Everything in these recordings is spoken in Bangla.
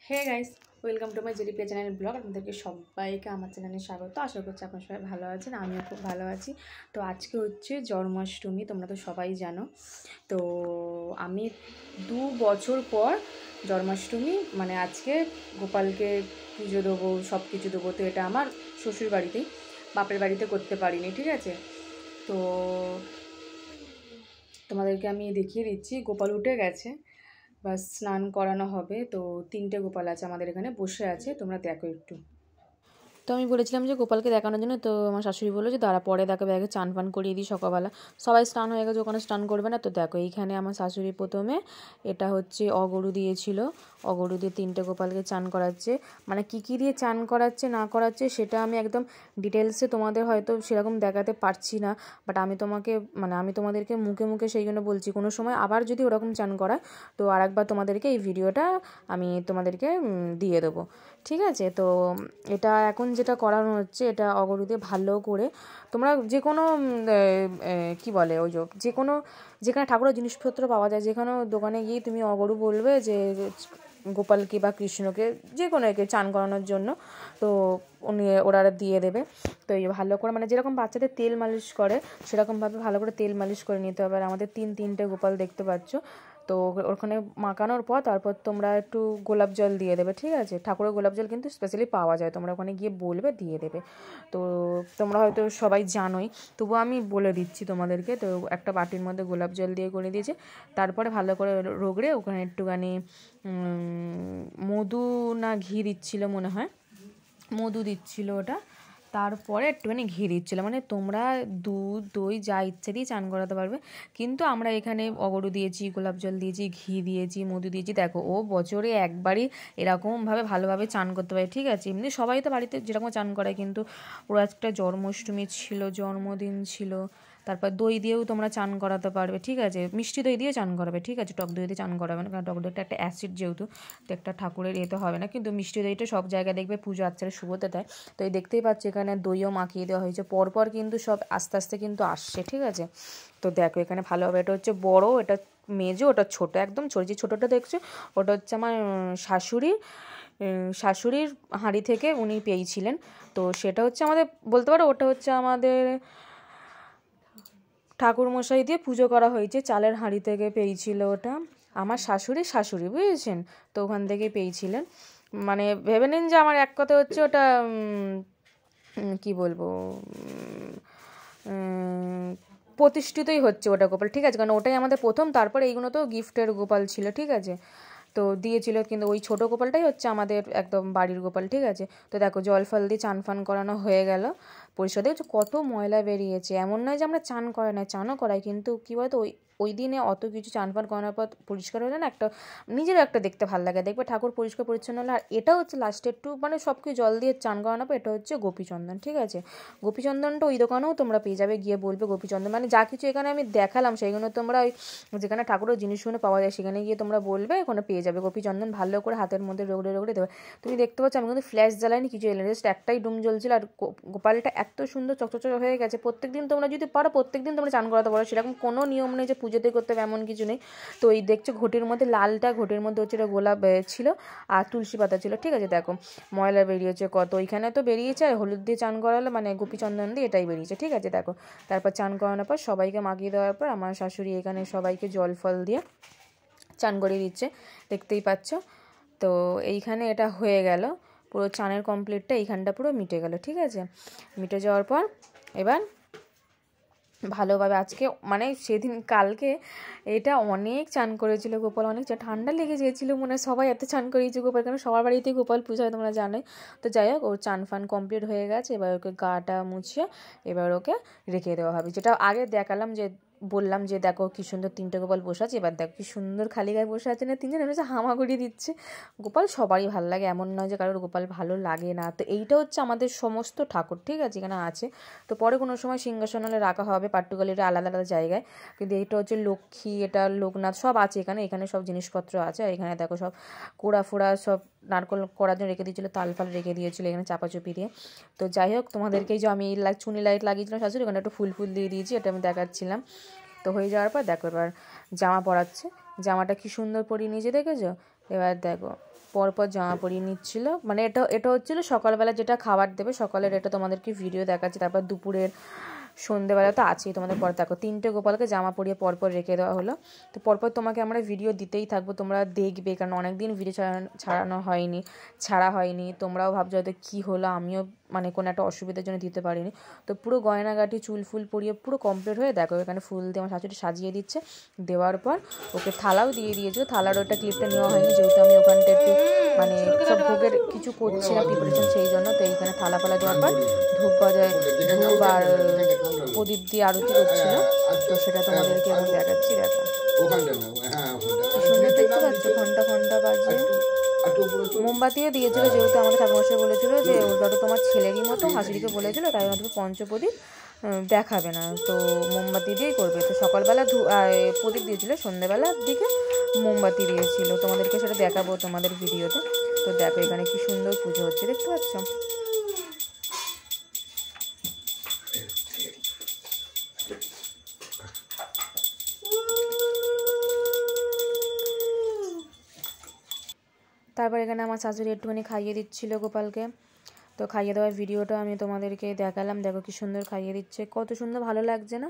Hey guys, welcome to my জেডিপিয়া চ্যানেল ব্লগ। আপনাদেরকে সবাইকে আমার চ্যানেলে স্বাগত। আশা করছি আপনারা সবাই ভালো আছেন, আমিও খুব ভালো আছি। তো আজকে হচ্ছে জন্মাষ্টমী, তোমরা তো সবাই জানো। তো আমি 2 বছর পর জন্মাষ্টমী মানে আজকে গোপালকে পুজো দেবো, সব কিছু দেবো। তো এটা আমার শ্বশুর বাড়িতেই, বাপের বাড়িতে করতে পারিনি, ঠিক আছে। তো তোমাদেরকে আমি দেখিয়ে দিচ্ছি, গোপাল উঠে গেছে, বা স্নান করানো হবে। তো 3টে গোপাল আছে আমাদের এখানে, বসে আছে, তোমরা দেখো একটু। তো আমি বলেছিলাম যে গোপালকে দেখানোর জন্য, তো আমার শাশুড়ি বললো যে দাঁড়া পরে দেখাবে, আগে চান ফান করিয়ে দিই সকালবেলা। সবাই স্নান হয়ে গেছে, ওখানে স্নান করবে না। তো দেখো এইখানে আমার শাশুড়ি প্রথমে এটা হচ্ছে অগরু দিয়েছিল, অগরু দিয়ে 3টে গোপালকে চান করাচ্ছে। মানে কী দিয়ে চান করাচ্ছে না করাচ্ছে সেটা আমি একদম ডিটেলসে তোমাদের হয়তো সেরকম দেখাতে পারছি না, বাট আমি তোমাদেরকে মুখে মুখে সেই জন্য বলছি। কোনো সময় আবার যদি ওরকম চান করায় তো আরেকবার তোমাদেরকে এই ভিডিওটা আমি তোমাদেরকে দিয়ে দেবো, ঠিক আছে। তো এটা এখন যেটা করানো হচ্ছে, এটা অগরু দিয়ে ভালো করে তোমরা যে কোনো কী বলে ওই যে কোনো যেখানে ঠাকুরের জিনিসপত্র পাওয়া যায়, যে কোনো দোকানে গিয়ে তুমি অগরু বলবে যে গোপালকে বা কৃষ্ণকে যে কোনো একে চান করানোর জন্য, তো ওরা দিয়ে দেবে। তো এই ভালো করে মানে যেরকম বাচ্চাদের তেল মালিশ করে সেরকমভাবে ভালো করে তেল মালিশ করে নিতে হবে। আর আমাদের 3টে গোপাল দেখতে পাচ্ছ। তো ওখানে মাখানোর পর তারপর তোমরা একটু গোলাপ জল দিয়ে দেবে, ঠিক আছে। ঠাকুরের গোলাপ জল কিন্তু স্পেশালি পাওয়া যায়, তোমরা ওখানে গিয়ে বলবে দিয়ে দেবে। তো তোমরা হয়তো সবাই জানোই, তবুও আমি বলে দিচ্ছি তোমাদেরকে। তো একটা বাটির মধ্যে গোলাপ জল দিয়ে করে দিয়েছে, তারপরে ভালো করে রগড়ে ওখানে একটুখানি মধু না ঘি দিচ্ছিল মনে হয়, মধু দিচ্ছিল ওটা, তারপরে একটুখানি ঘি দিচ্ছিলো। মানে তোমরা দুধ দই যা ইচ্ছে দিয়ে চান করাতে পারবে, কিন্তু আমরা এখানে অগরু দিয়েছি, গোলাপ জল দিয়েছি, ঘি দিয়েছি, মধু দিয়েছি। দেখো ও বছরে একবারই এরকমভাবে ভালোভাবে চান করতে পারে, ঠিক আছে। এমনি সবাই তো বাড়িতে যেরকম চান করায়, কিন্তু ওর একটা জন্মাষ্টমী ছিল, জন্মদিন ছিল। তারপর দই দিয়েও তোমরা চান করাতে পারবে, ঠিক আছে। মিষ্টি দই দিয়ে চান করাবে, ঠিক আছে। টক দই দিয়ে চান করাবে না, কারণ টক দইটা একটা অ্যাসিড, যেহেতু তো একটা ঠাকুরের এতে হবে না। কিন্তু মিষ্টি দইটা সব জায়গায় দেখবে পুজো আচ্চারে শুভতে দেয়। তো এই দেখতেই পাচ্ছি এখানে দইও মাখিয়ে দেওয়া হয়েছে, পরপর কিন্তু সব আস্তে আস্তে কিন্তু আসছে, ঠিক আছে। তো দেখো এখানে ভালোভাবে, এটা হচ্ছে বড়, এটা মেজো, ওটা ছোট, একদম ছোট। যে ছোটোটা দেখছো ওটা হচ্ছে আমার শাশুড়ির হাঁড়ি থেকে উনি পেয়েছিলেন। তো সেটা হচ্ছে আমাদের বলতে পারো, ওটা হচ্ছে আমাদের ঠাকুরমশাই দিয়ে পুজো করা হয়েছে, চালের হাঁড়ি থেকে পেয়েছিল ওটা আমার শাশুড়ি, বুঝেছেন। তো ওখান থেকে পেয়েছিলেন। মানে ভেবে নিন যে আমার এক কথা হচ্ছে ওটা কি বলবো, প্রতিষ্ঠিতই হচ্ছে ওটা গোপাল, ঠিক আছে। কারণ ওটাই আমাদের প্রথম, তারপরে এইগুলো তো গিফটের গোপাল ছিল, ঠিক আছে। তো দিয়েছিল, কিন্তু ওই ছোটো গোপালটাই হচ্ছে আমাদের একদম বাড়ির গোপাল, ঠিক আছে। তো দেখো জল ফল দিয়ে চান ফান করানো হয়ে গেল, পরিষ্কার দেখছো কত ময়লা বেরিয়েছে। এমন নয় যে আমরা চান করাই না, চানও করাই, কিন্তু কী বলতো ওই দিনে অত কিছু চান ফান করানোর পর পরিষ্কার হলে না একটা নিজেরও একটা দেখতে ভালো লাগে, দেখবে ঠাকুর পরিষ্কার পরিচ্ছন্ন হলে। আর এটা হচ্ছে লাস্টে একটু মানে সব কিছু জল দিয়ে চান করানোর পর, এটা হচ্ছে গোপীচন্দন, ঠিক আছে। গোপীচন্দনটা ওই দোকানেও তোমরা পেয়ে যাবে, গিয়ে বলবে গোপীচন্দন, মানে যা কিছু এখানে আমি দেখালাম সেইগুলো তোমরা ওই যেখানে ঠাকুরের জিনিসগুলো পাওয়া যায় সেখানে গিয়ে তোমরা বলবে, ওখানে পেয়ে যাবে গোপীচন্দন। ভালো করে হাতের মধ্যে রগড়ে দেবে। তুমি দেখতে পাচ্ছ আমি কিন্তু ফ্ল্যাশ জ্বালাইনি, কিছু এলো, জাস্ট একটাই ডুম জ্বলছিল। আর গোপালটা এত সুন্দর চকচক হয়ে গেছে। প্রত্যেকদিন তোমরা যদি পারো প্রত্যেকদিন তোমরা চান করাতে পারো, সেরকম কোনো নিয়ম নেই যে পুজোতে করতে হবে এমন কিছু নেই। তো এই দেখছো ঘটির মধ্যে লালটা, ঘটির মধ্যে হচ্ছে এটা গোলাপ ছিল আর তুলসী পাতা ছিল, ঠিক আছে। দেখো ময়লা বেরিয়েছে কত, ওইখানে তো বেরিয়েছে। আর হলুদ দিয়ে চান করালো মানে গোপীচন্দন দিয়ে, এটাই বেরিয়েছে, ঠিক আছে। দেখো তারপর চান করানোর পর সবাইকে মাখিয়ে দেওয়ার পর আমার শাশুড়ি এখানে সবাইকে জল ফল দিয়ে চান করিয়ে দিচ্ছে, দেখতেই পাচ্ছ। তো এইখানে এটা হয়ে গেল, পুরো চানের কমপ্লিটটা এইখানটা পুরো মিটে গেল, ঠিক আছে। মিটে যাওয়ার পর এবার ভালোভাবে আজকে মানে সেদিন কালকে এটা অনেক চান করেছিল গোপাল, অনেক ঠান্ডা লেগে গিয়েছিলো মনে হয়, সবাই এত চান করিয়েছে গোপাল, কারণ সবার বাড়িতেই গোপাল পুজো হয় তোমরা জানোই। তো যাই হোক ওর চান ফান কমপ্লিট হয়ে গেছে, এবার ওকে গাটা মুছিয়ে এবার ওকে রেখে দেওয়া হবে। যেটা আগে দেখালাম, যে বললাম যে দেখো কি সুন্দর 3টে গোপাল বসে আছে, এবার দেখো কি সুন্দর খালি গায়ে বসে আছে না, 3জন এমনি হামাগুড়ি দিচ্ছে। গোপাল সবারই ভালো লাগে, এমন নয় যে কারোর গোপাল ভালো লাগে না। তো এইটা হচ্ছে আমাদের সমস্ত ঠাকুর, ঠিক আছে, এখানে আছে। তো পরে কোনো সময় সিংহাসন হলে রাখা হবে পার্টিকুলারলি আলাদা আলাদা জায়গায়, কিন্তু এইটা হচ্ছে লক্ষ্মী, এটা লোকনাথ, সব আছে এখানে। এখানে সব জিনিসপত্র আছে। আর এখানে দেখো সব কোড়া ফোড়া সব নারকল করার জন্য রেখে দিয়েছিলো, তাল ফাল রেখে দিয়েছিলো এখানে চাপাচুপি দিয়ে। তো যাই হোক তোমাদেরকেই যে আমি চুনি লাইট লাগিয়েছিলাম শাশুড়ি, ওখানে একটু ফুল ফুল দিয়ে দিয়েছি, এটা আমি দেখাচ্ছিলাম। তো হয়ে যাওয়ার পর দেখো এবার জামা পরাচ্ছে, জামাটা কি সুন্দর পরিয়ে নিয়েছে দেখেছো। এবার দেখো পরপর জামা পরিয়ে নিচ্ছিল। মানে এটা হচ্ছিলো সকালবেলা যেটা খাবার দেবে সকালের, এটা তোমাদেরকে ভিডিও দেখাচ্ছি। তারপর দুপুরের, সন্ধ্যেবেলা তো আছেই তোমাদের। পর দেখো 3টে গোপালকে জামা পরিয়ে পরপর রেখে দেওয়া হলো। তো পরপর তোমাকে আমরা ভিডিও দিতেই থাকবো, তোমরা দেখবে, কারণ অনেক দিন ভিডিও ছাড়া হয়নি। তোমরাও ভাবছো হয়তো কী হলো, আমিও মানে কোনো একটা অসুবিধার জন্য দিতে পারিনি। তো পুরো গয়নাগাটি চুল ফুল পরিয়ে পুরো কমপ্লিট হয়ে দেখো এখানে ফুল দিয়ে আমার শাশুড়ি সাজিয়ে দিচ্ছে। দেওয়ার পর ওকে থালাও দিয়ে দিয়েছিল। থালার ওটা ক্লিপটা নেওয়া হয়নি, যেহেতু আমি ওখানটা একটু মানে সব ভোগের কিছু করছি না প্রিপারেশন, সেই জন্য। তো এইখানে থালা ফালা দেওয়ার পর ধূপ আর প্রদীপ দিয়ে আরতি করছিল। তো সেটা তোমাদেরকে আমি দেখাচ্ছি। দেখো সুন্দর দেখতে পাচ্ছ, ঘন্টা বাজে। মোমবাতিও দিয়েছিল, যেহেতু আমাদের ঠাকুরমশাই বলেছিল যে ওটা তো তোমার ছেলেরই মতো, হাসিকে বলেছিল, তাই আমাদের পঞ্চপ্রদীপ দেখাবে না, তো মোমবাতি দিয়েই করবে। তো সকালবেলা প্রদীপ দিয়েছিল, সন্ধ্যেবেলার দিকে মোমবাতি দিয়েছিল। তোমাদেরকে সেটা দেখাবো তোমাদের ভিডিওতে। তো দেখো এখানে কি সুন্দর পুজো হচ্ছে, দেখতে পাচ্ছ। তারপর এখানে আমার শাশুড়ি একটুখানি খাইয়ে দিচ্ছিল গোপালকে। তো খাইয়ে দেওয়ার ভিডিওটা আমি তোমাদেরকে দেখালাম। দেখো কি সুন্দর খাইয়ে দিচ্ছে, কত সুন্দর, ভালো লাগছে না?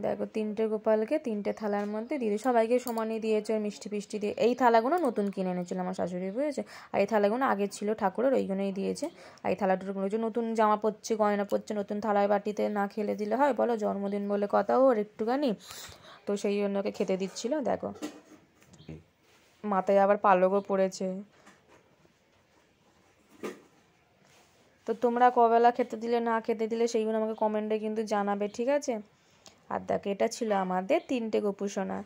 দেখো 3টে গোপালকে 3টে থালার মধ্যে দিয়ে সবাইকে সমানই দিয়েছে, মিষ্টি ফিষ্টি দিয়ে। এই থালাগুলো নতুন কিনে এনেছিল আমার শাশুড়ি, বুঝেছে। আর এই থালাগুলো আগে ছিল ঠাকুরের, ওই জন্যই দিয়েছে। আর এই থালাটুকুলো যে নতুন জামা পরছে, গয়না পরছে, নতুন থালায় বাটিতে না খেলে দিলে হয় বলো? জন্মদিন বলে কথা ওর একটুখানি, তো সেই জন্য ওকে খেতে দিচ্ছিল। দেখো মাথায় আবার পালকও পড়েছে। তো তোমরা কবেলা খেতে দিলে না খেতে দিলে সেইগুলো আমাকে কমেন্টে কিন্তু জানাবে, ঠিক আছে। আর দেখো এটা ছিল আমাদের 3টে গোপুসোনা।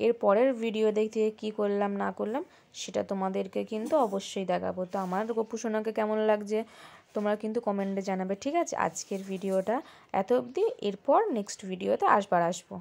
এর পরের ভিডিও দেখতে কী করলাম না করলাম সেটা তোমাদেরকে কিন্তু অবশ্যই দেখাবো। তো আমার গোপুসোনাকে কেমন লাগছে তোমরা কিন্তু কমেন্টে জানাবে, ঠিক আছে। আজকের ভিডিওটা এত অবধি, এরপর নেক্সট ভিডিওতে আসবো।